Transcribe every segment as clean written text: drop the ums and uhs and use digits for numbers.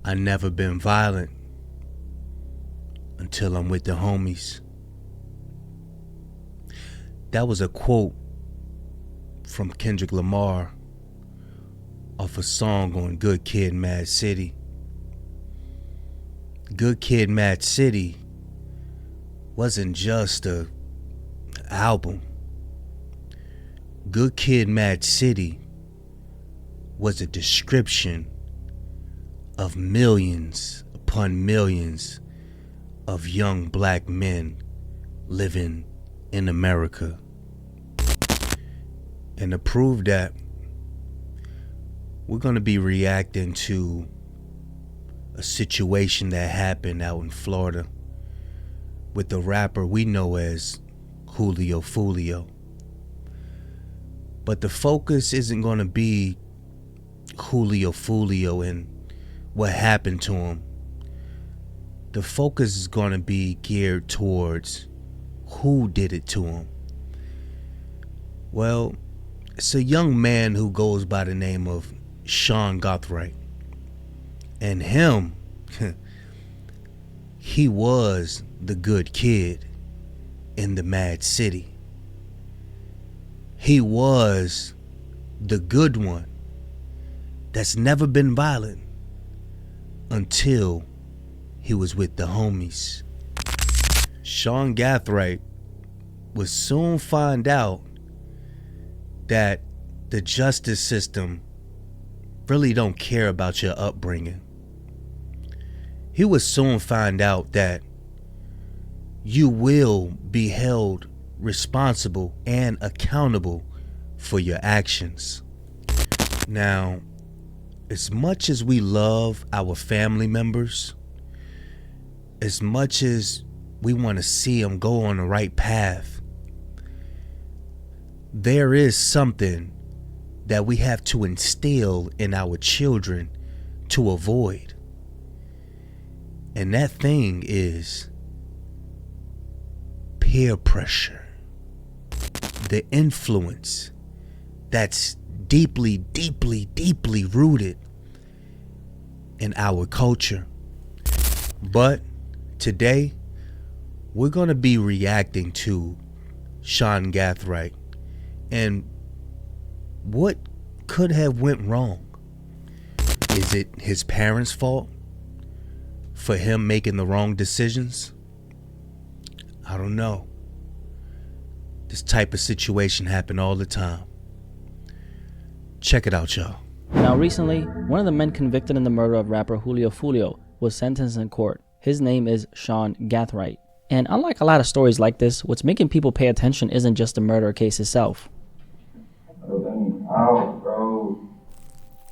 I never been violent until I'm with the homies. That was a quote from Kendrick Lamar off a song on Good Kid, Mad City. Good Kid, Mad City wasn't just an album. Good Kid, Mad City was a description of millions upon millions of young black men living in America. And to prove that, we're going to be reacting to a situation that happened out in Florida with the rapper we know as Julio Fulio. But the focus isn't going to be Julio Fulio and what happened to him. The focus is going to be geared towards who did it to him. Well, it's a young man who goes by the name of Shawn Gathright. And him, he was the good kid in the Mad City. He was the good one that's never been violent until he was with the homies. Shawn Gathright would soon find out that the justice system really don't care about your upbringing. He would soon find out that you will be held responsible and accountable for your actions. Now, as much as we love our family members, as much as we want to see them go on the right path, there is something that we have to instill in our children to avoid. And that thing is peer pressure. The influence that's deeply, deeply, deeply rooted in our culture. But today, we're going to be reacting to Shawn Gathright and what could have went wrong. Is it his parents' fault for him making the wrong decisions? I don't know. This type of situation happen all the time. Check it out, y'all. Now recently, one of the men convicted in the murder of rapper Julio Fulio was sentenced in court. His name is Shawn Gathright. And unlike a lot of stories like this, what's making people pay attention isn't just the murder case itself.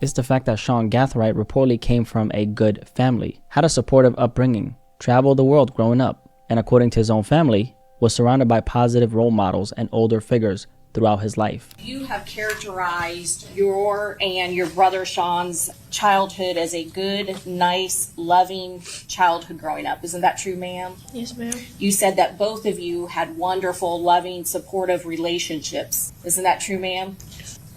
It's the fact that Shawn Gathright reportedly came from a good family, had a supportive upbringing, traveled the world growing up, and according to his own family, was surrounded by positive role models and older figures throughout his life. You have characterized your and your brother Sean's childhood as a good, nice, loving childhood growing up. Isn't that true, ma'am? Yes, ma'am. You said that both of you had wonderful, loving, supportive relationships. Isn't that true, ma'am?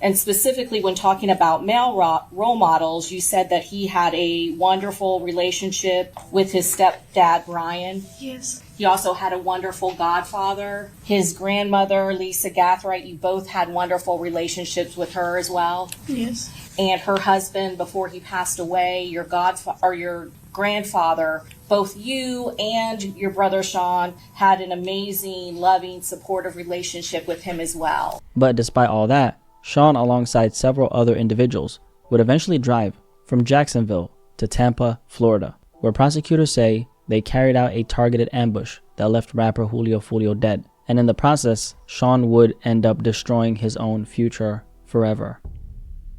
And specifically when talking about male role models, you said that he had a wonderful relationship with his stepdad, Brian. Yes. He also had a wonderful godfather. His grandmother, Lisa Gathright, you both had wonderful relationships with her as well. Yes. And her husband, before he passed away, your grandfather, both you and your brother Sean had an amazing, loving, supportive relationship with him as well. But despite all that, Sean, alongside several other individuals, would eventually drive from Jacksonville to Tampa, Florida, where prosecutors say they carried out a targeted ambush that left rapper Julio Fulio dead. And in the process, Sean would end up destroying his own future forever.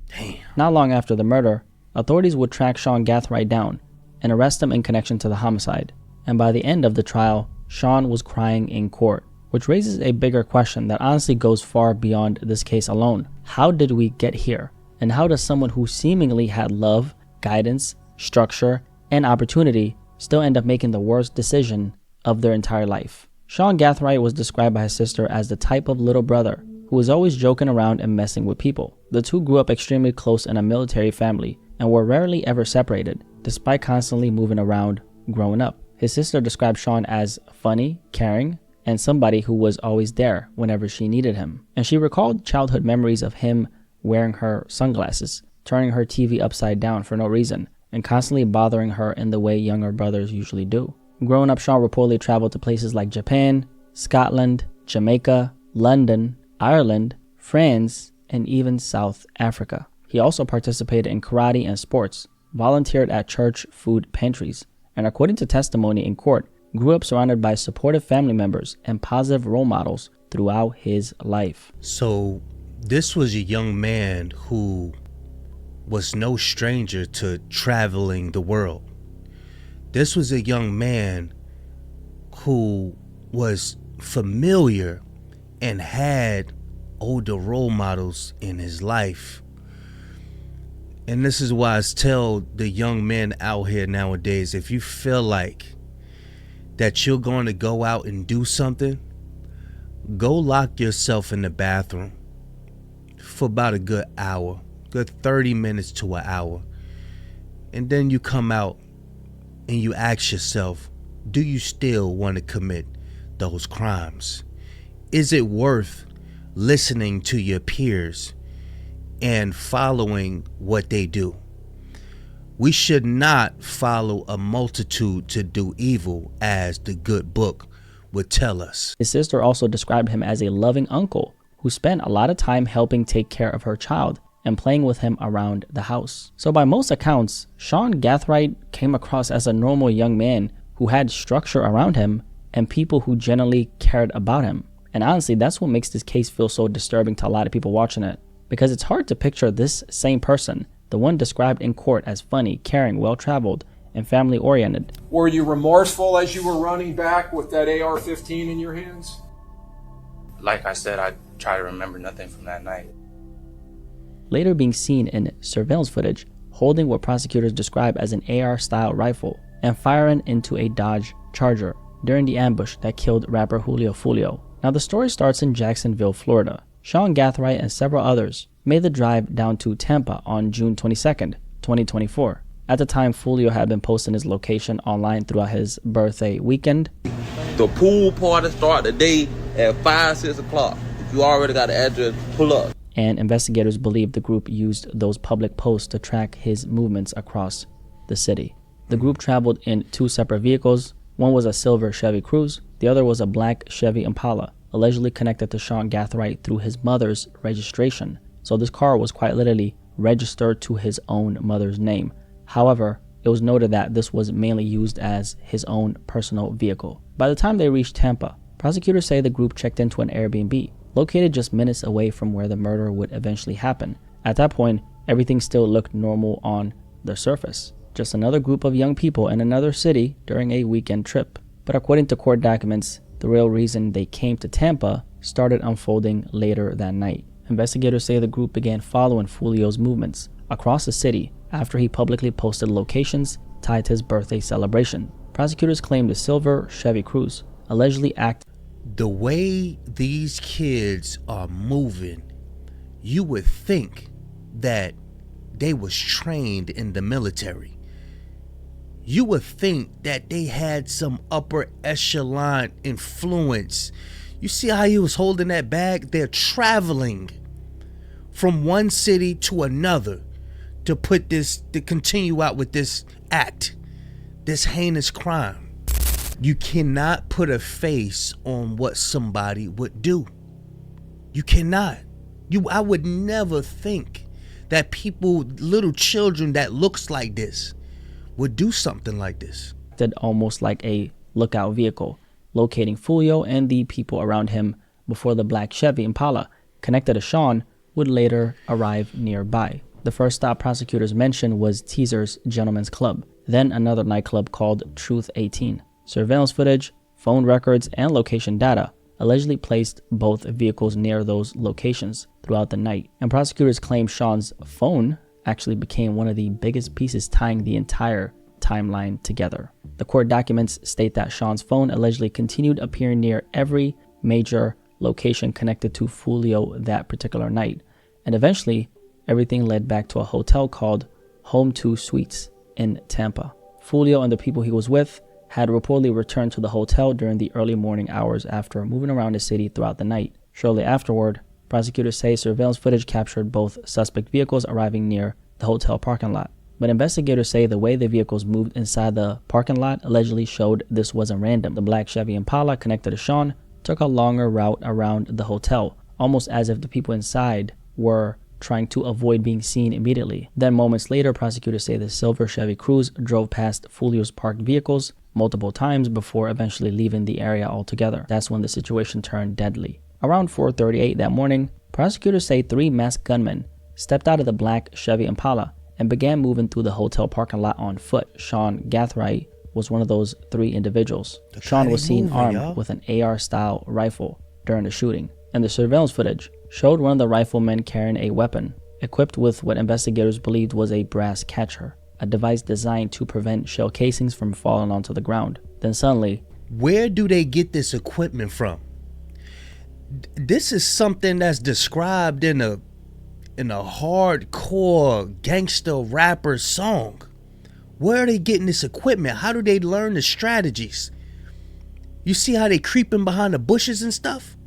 Damn. Not long after the murder, authorities would track Shawn Gathright down and arrest him in connection to the homicide. And by the end of the trial, Sean was crying in court, which raises a bigger question that honestly goes far beyond this case alone. How did we get here? And how does someone who seemingly had love, guidance, structure, and opportunity still end up making the worst decision of their entire life? Shawn Gathright was described by his sister as the type of little brother who was always joking around and messing with people. The two grew up extremely close in a military family and were rarely ever separated. despite constantly moving around growing up. His sister described Shawn as funny, caring, and somebody who was always there whenever she needed him. And she recalled childhood memories of him wearing her sunglasses, turning her TV upside down for no reason, and constantly bothering her in the way younger brothers usually do. Growing up, Shawn reportedly traveled to places like Japan, Scotland, Jamaica, London, Ireland, France, and even South Africa. He also participated in karate and sports, volunteered at church food pantries, and according to testimony in court, grew up surrounded by supportive family members and positive role models throughout his life. So this was a young man who was no stranger to traveling the world. This was a young man who was familiar and had older role models in his life. And this is why I tell the young men out here nowadays, if you feel like that you're going to go out and do something, go lock yourself in the bathroom for about a good hour, good 30 minutes to an hour. And then you come out and you ask yourself, do you still want to commit those crimes? Is it worth listening to your peers and following what they do? We should not follow a multitude to do evil, as the good book would tell us. His sister also described him as a loving uncle who spent a lot of time helping take care of her child and playing with him around the house. So by most accounts, Shawn Gathright came across as a normal young man who had structure around him and people who generally cared about him. And honestly, that's what makes this case feel so disturbing to a lot of people watching it, because it's hard to picture this same person, the one described in court as funny, caring, well-traveled, and family-oriented. Were you remorseful as you were running back with that AR-15 in your hands? Like I said, I try to remember nothing from that night. Later being seen in surveillance footage holding what prosecutors describe as an AR-style rifle and firing into a Dodge Charger during the ambush that killed rapper Julio Fulio. Now the story starts in Jacksonville, Florida. Shawn Gathright and several others made the drive down to Tampa on June 22nd, 2024. At the time, Fulio had been posting his location online throughout his birthday weekend. The pool party start the day at 5, 6 o'clock. If you already got the address, pull up. And investigators believe the group used those public posts to track his movements across the city. The group traveled in 2 separate vehicles. One was a silver Chevy Cruze, the other was a black Chevy Impala, allegedly connected to Shawn Gathright through his mother's registration. So this car was quite literally registered to his own mother's name. However, it was noted that this was mainly used as his own personal vehicle. By the time they reached Tampa, prosecutors say the group checked into an Airbnb, located just minutes away from where the murder would eventually happen. At that point, everything still looked normal on the surface. Just another group of young people in another city during a weekend trip. But according to court documents, the real reason they came to Tampa started unfolding later that night. Investigators say the group began following Fulio's movements across the city after he publicly posted locations tied to his birthday celebration. Prosecutors claim the silver Chevy Cruze allegedly acted. The way these kids are moving, you would think that they was trained in the military. You would think that they had some upper echelon influence. You see how he was holding that bag? They're traveling from one city to another to continue out with this act, this heinous crime. You cannot put a face on what somebody would do. You cannot. I would never think that people, little children that looks like this, would do something like this. Almost like a lookout vehicle, locating Fulio and the people around him before the black Chevy Impala connected to Shawn would later arrive nearby. The first stop prosecutors mentioned was Teaser's Gentleman's Club, then another nightclub called Truth 18. Surveillance footage, phone records, and location data allegedly placed both vehicles near those locations throughout the night. And prosecutors claim Shawn's phone actually became one of the biggest pieces tying the entire timeline together. The court documents state that Shawn's phone allegedly continued appearing near every major location connected to Fulio that particular night. And eventually, everything led back to a hotel called Home 2 Suites in Tampa. Fulio and the people he was with had reportedly returned to the hotel during the early morning hours after moving around the city throughout the night. Shortly afterward, prosecutors say surveillance footage captured both suspect vehicles arriving near the hotel parking lot. But investigators say the way the vehicles moved inside the parking lot allegedly showed this wasn't random. The black Chevy Impala connected to Shawn took a longer route around the hotel, almost as if the people inside were trying to avoid being seen immediately. Then moments later, prosecutors say the silver Chevy Cruze drove past Fulio's parked vehicles multiple times before eventually leaving the area altogether. That's when the situation turned deadly. Around 4:38 that morning, prosecutors say 3 masked gunmen stepped out of the black Chevy Impala and began moving through the hotel parking lot on foot. Shawn Gathright was one of those 3 individuals. Shawn was seen armed with an AR-style rifle during the shooting, and the surveillance footage showed one of the riflemen carrying a weapon, equipped with what investigators believed was a brass catcher, a device designed to prevent shell casings from falling onto the ground. Then suddenly, where do they get this equipment from? This is something that's described in a hardcore gangster rapper song. Where are they getting this equipment? How do they learn the strategies? You see how they creeping behind the bushes and stuff?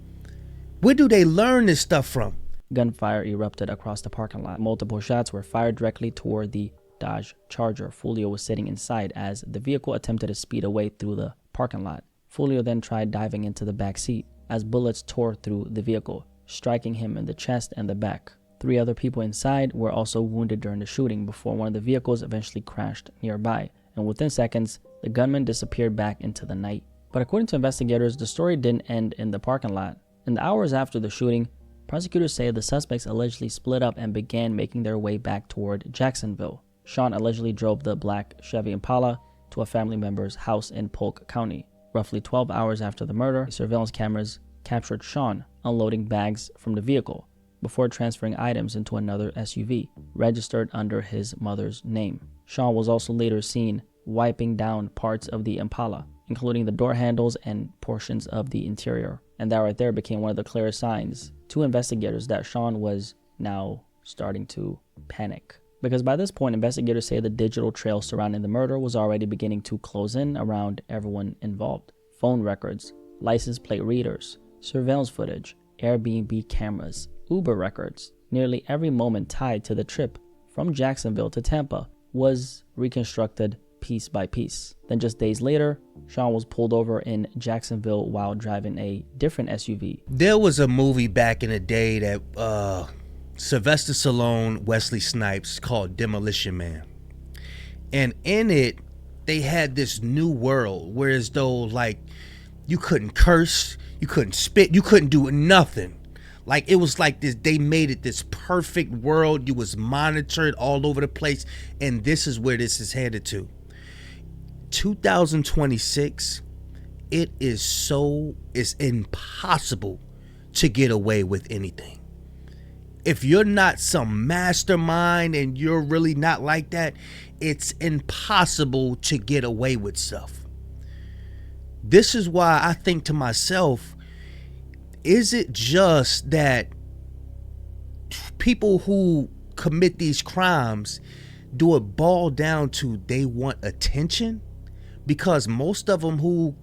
Where do they learn this stuff from? Gunfire erupted across the parking lot. Multiple shots were fired directly toward the Dodge Charger Fulio was sitting inside as the vehicle attempted to speed away through the parking lot. Fulio then tried diving into the back seat as bullets tore through the vehicle, striking him in the chest and the back. 3 other people inside were also wounded during the shooting before one of the vehicles eventually crashed nearby, and within seconds, the gunman disappeared back into the night. But according to investigators, the story didn't end in the parking lot. In the hours after the shooting, prosecutors say the suspects allegedly split up and began making their way back toward Jacksonville. Shawn allegedly drove the black Chevy Impala to a family member's house in Polk County. Roughly 12 hours after the murder, surveillance cameras captured Shawn unloading bags from the vehicle before transferring items into another SUV, registered under his mother's name. Shawn was also later seen wiping down parts of the Impala, including the door handles and portions of the interior. And that right there became one of the clearest signs to investigators that Shawn was now starting to panic. Because by this point, investigators say the digital trail surrounding the murder was already beginning to close in around everyone involved. Phone records, license plate readers, surveillance footage, Airbnb cameras, Uber records. Nearly every moment tied to the trip from Jacksonville to Tampa was reconstructed piece by piece. Then just days later, Shawn was pulled over in Jacksonville while driving a different SUV. There was a movie back in the day that Sylvester Stallone, Wesley Snipes, called Demolition Man. And in it, they had this new world, whereas though like you couldn't curse, you couldn't spit, you couldn't do nothing. Like it was like this, they made it this perfect world. You was monitored all over the place. And this is where this is headed to. 2026, it's impossible to get away with anything. If you're not some mastermind and you're really not like that, it's impossible to get away with stuff. This is why I think to myself, is it just that people who commit these crimes do it boil down to they want attention? Because most of them who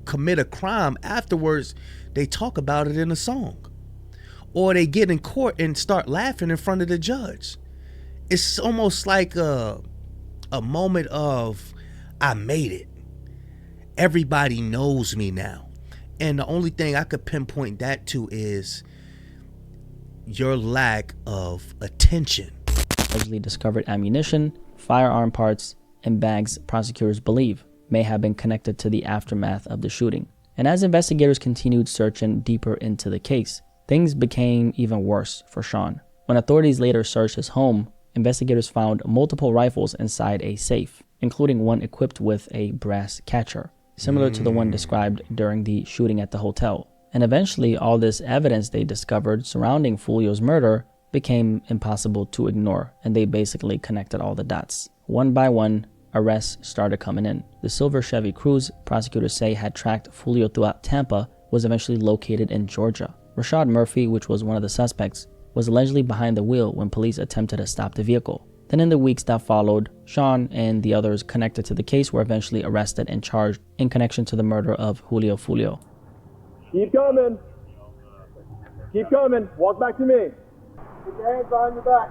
commit a crime afterwards, they talk about it in a song. Or they get in court and start laughing in front of the judge. It's almost like a moment of, I made it. Everybody knows me now. And the only thing I could pinpoint that to is your lack of attention. Allegedly discovered ammunition, firearm parts, and bags prosecutors believe may have been connected to the aftermath of the shooting. And as investigators continued searching deeper into the case, things became even worse for Shawn. When authorities later searched his home, investigators found multiple rifles inside a safe, including one equipped with a brass catcher, similar to the one described during the shooting at the hotel. And eventually, all this evidence they discovered surrounding Fulio's murder became impossible to ignore, and they basically connected all the dots. One by one, arrests started coming in. The silver Chevy Cruze, prosecutors say had tracked Fulio throughout Tampa, was eventually located in Georgia. Rashad Murphy, which was one of the suspects, was allegedly behind the wheel when police attempted to stop the vehicle. Then in the weeks that followed, Shawn and the others connected to the case were eventually arrested and charged in connection to the murder of Julio Fulio. Keep coming. Keep coming. Walk back to me. Put your hands behind your back.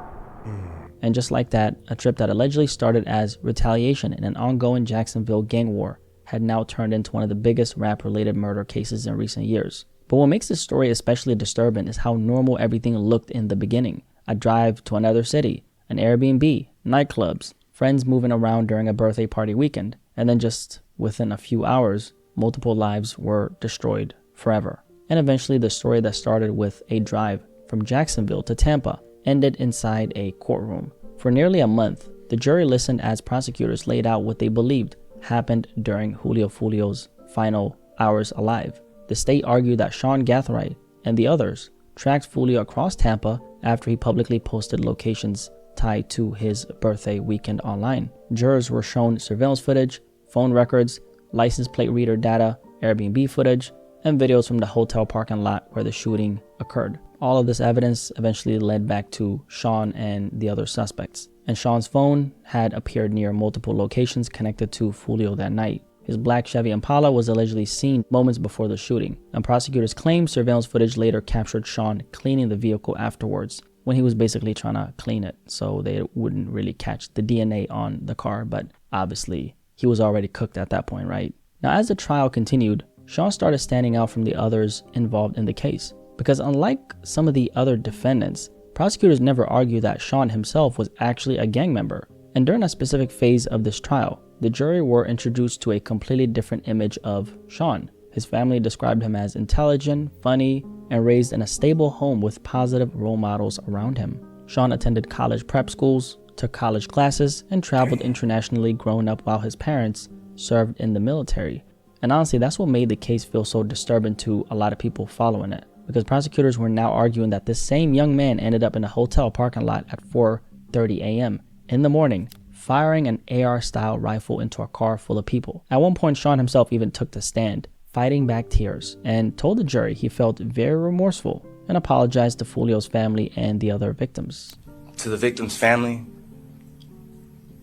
And just like that, a trip that allegedly started as retaliation in an ongoing Jacksonville gang war had now turned into one of the biggest rap-related murder cases in recent years. But what makes this story especially disturbing is how normal everything looked in the beginning. A drive to another city, an Airbnb, nightclubs, friends moving around during a birthday party weekend, and then just within a few hours, multiple lives were destroyed forever. And eventually the story that started with a drive from Jacksonville to Tampa ended inside a courtroom. For nearly a month, the jury listened as prosecutors laid out what they believed happened during Julio Fulio's final hours alive. The state argued that Shawn Gathright and the others tracked Fulio across Tampa after he publicly posted locations tied to his birthday weekend online. Jurors were shown surveillance footage, phone records, license plate reader data, Airbnb footage, and videos from the hotel parking lot where the shooting occurred. All of this evidence eventually led back to Shawn and the other suspects. And Shawn's phone had appeared near multiple locations connected to Fulio that night. His black Chevy Impala was allegedly seen moments before the shooting, and prosecutors claim surveillance footage later captured Shawn cleaning the vehicle afterwards, when he was basically trying to clean it so they wouldn't really catch the DNA on the car, but obviously he was already cooked at that point, right? Now, as the trial continued, Shawn started standing out from the others involved in the case, because unlike some of the other defendants, prosecutors never argued that Shawn himself was actually a gang member. And during a specific phase of this trial, the jury were introduced to a completely different image of Shawn. His family described him as intelligent, funny, and raised in a stable home with positive role models around him. Shawn attended college prep schools, took college classes, and traveled internationally growing up while his parents served in the military. And honestly, that's what made the case feel so disturbing to a lot of people following it, because prosecutors were now arguing that this same young man ended up in a hotel parking lot at 4:30 a.m. in the morning, firing an AR-style rifle into a car full of people. At one point, Shawn himself even took the stand, fighting back tears, and told the jury he felt very remorseful and apologized to Fulio's family and the other victims. To the victim's family,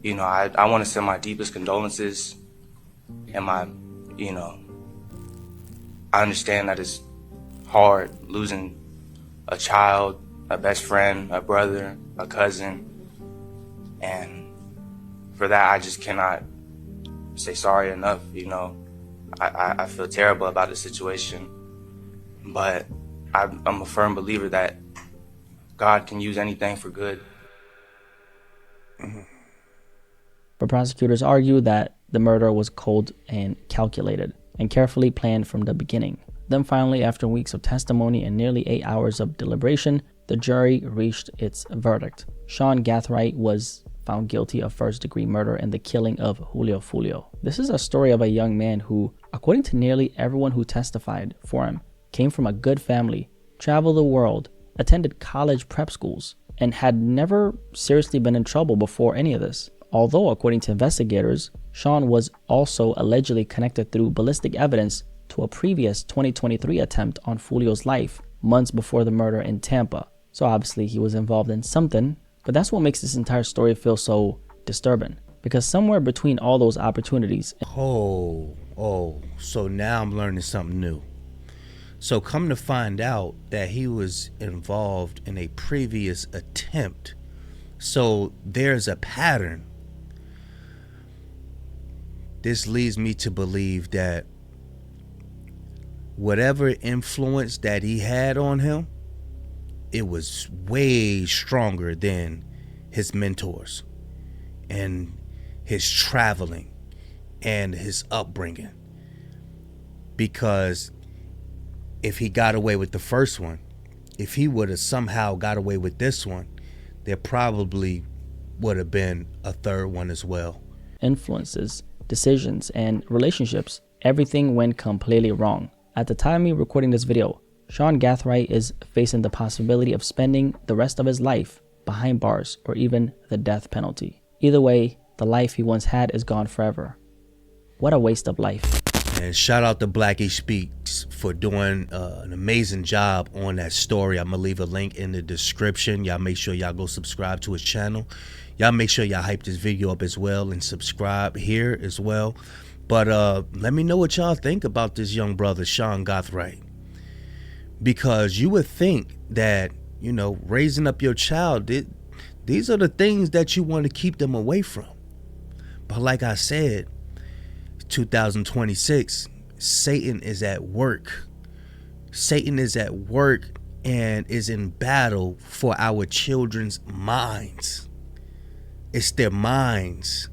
I want to send my deepest condolences and I understand that it's hard losing a child, a best friend, a brother, a cousin, and for that I just cannot say sorry enough. I feel terrible about the situation, but I'm a firm believer that God can use anything for good. But prosecutors argue that the murder was cold and calculated and carefully planned from the beginning. Then finally, after weeks of testimony and nearly 8 hours of deliberation, the jury reached its verdict. Shawn Gathright was found guilty of first-degree murder and the killing of Julio Fulio. This is a story of a young man who, according to nearly everyone who testified for him, came from a good family, traveled the world, attended college prep schools, and had never seriously been in trouble before any of this. Although, according to investigators, Shawn was also allegedly connected through ballistic evidence to a previous 2023 attempt on Fulio's life months before the murder in Tampa. So obviously he was involved in something, but that's what makes this entire story feel so disturbing, because somewhere between all those opportunities. So now I'm learning something new. So come to find out that he was involved in a previous attempt. So there's a pattern. This leads me to believe that whatever influence that he had on him, it was way stronger than his mentors and his traveling and his upbringing. Because if he got away with the first one, if he would have somehow got away with this one, there probably would have been a third one as well. Influences, decisions, and relationships, everything went completely wrong. At the time of recording this video, Shawn Gathright is facing the possibility of spending the rest of his life behind bars or even the death penalty. Either way, the life he once had is gone forever. What a waste of life. And shout out to Blackie Speaks for doing an amazing job on that story. I'm gonna leave a link in the description. Y'all make sure y'all go subscribe to his channel. Y'all make sure y'all hype this video up as well and subscribe here as well. But let me know what y'all think about this young brother, Shawn Gathright. Because you would think that, you know, raising up your child, these are the things that you want to keep them away from. But like I said, 2026, Satan is at work. Satan is at work and is in battle for our children's minds. It's their minds.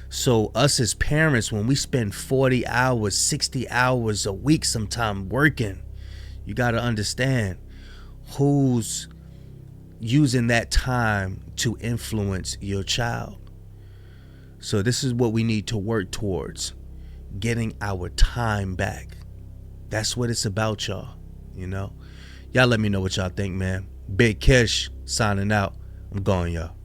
So us as parents, when we spend 40 hours, 60 hours a week sometime working, you got to understand who's using that time to influence your child. So this is what we need to work towards, getting our time back. That's what it's about, y'all. You know, y'all let me know what y'all think, man. Big Kish signing out. I'm going, y'all.